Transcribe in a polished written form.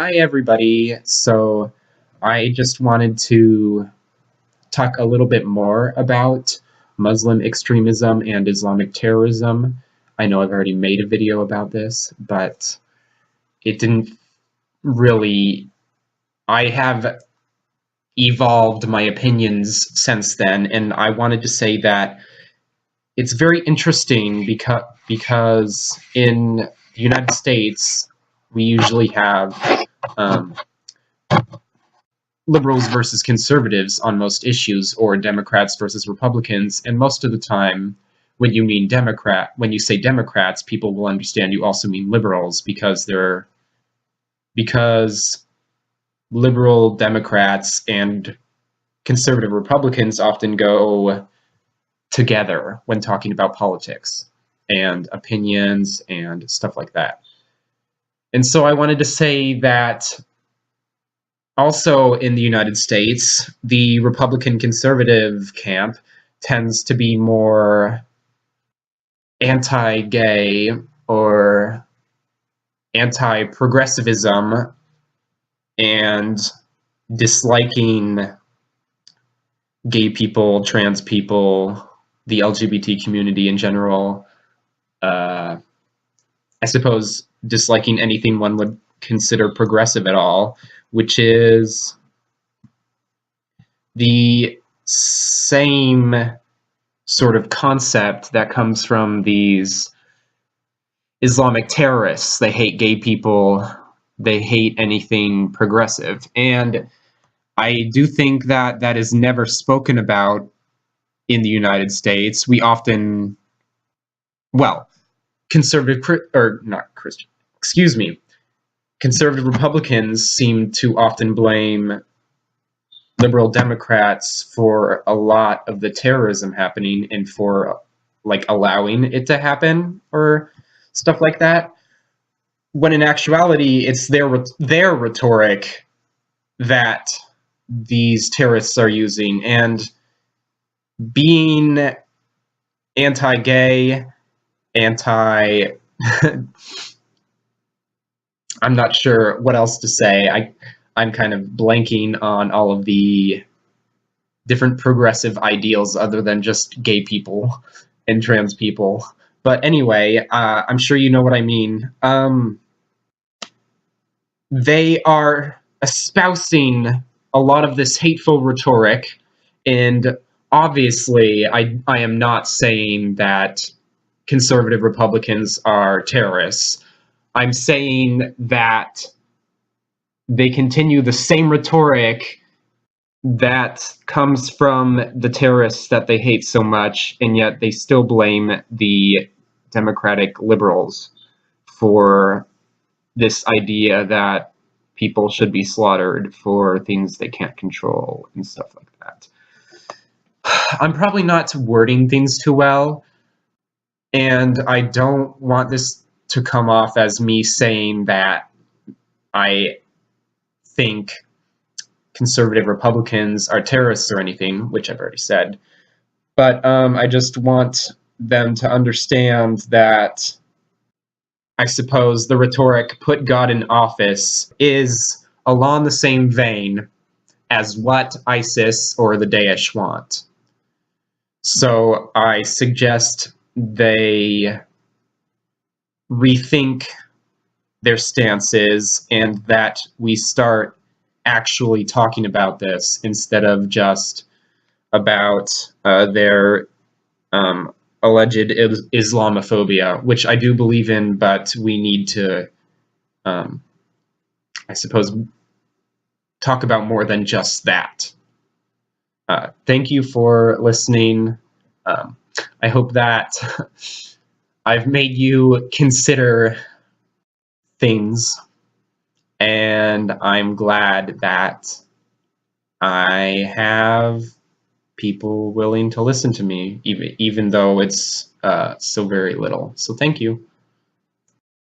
Hi, everybody. So I just wanted to talk a little bit more about Muslim extremism and Islamic terrorism. I know I've already made a video about this, but it didn't really. I have evolved my opinions since then, and I wanted to say that it's very interesting because in the United States we usually have um, liberals versus conservatives on most issues, or Democrats versus Republicans. And most of the time, when you say Democrats, people will understand you also mean liberals because liberal Democrats and conservative Republicans often go together when talking about politics and opinions and stuff like that. And so I wanted to say that also in the United States, the Republican conservative camp tends to be more anti-gay or anti-progressivism and disliking gay people, trans people, the LGBT community in general. I suppose disliking anything one would consider progressive at all, which is the same sort of concept that comes from these Islamic terrorists. They hate gay people, they hate anything progressive. And I do think that that is never spoken about in the United States. We often, well, conservative Republicans seem to often blame liberal Democrats for a lot of the terrorism happening and for like allowing it to happen or stuff like that. When in actuality, it's their rhetoric that these terrorists are using, and being anti-gay, anti I'm not sure what else to say. I'm kind of blanking on all of the different progressive ideals other than just gay people and trans people. But anyway, I'm sure you know what I mean. They are espousing a lot of this hateful rhetoric, and obviously, I am not saying that conservative Republicans are terrorists. I'm saying that they continue the same rhetoric that comes from the terrorists that they hate so much, and yet they still blame the Democratic liberals for this idea that people should be slaughtered for things they can't control and stuff like that. I'm probably not wording things too well, and I don't want this to come off as me saying that I think conservative Republicans are terrorists or anything, which I've already said. But I just want them to understand that I suppose the rhetoric "put God in office" is along the same vein as what ISIS or the Daesh want. So I suggest they rethink their stances and that we start actually talking about this instead of just about their alleged Islamophobia, which I do believe in, but we need to, I suppose, talk about more than just that. Thank you for listening. I hope that I've made you consider things, and I'm glad that I have people willing to listen to me, even though it's so very little. So thank you.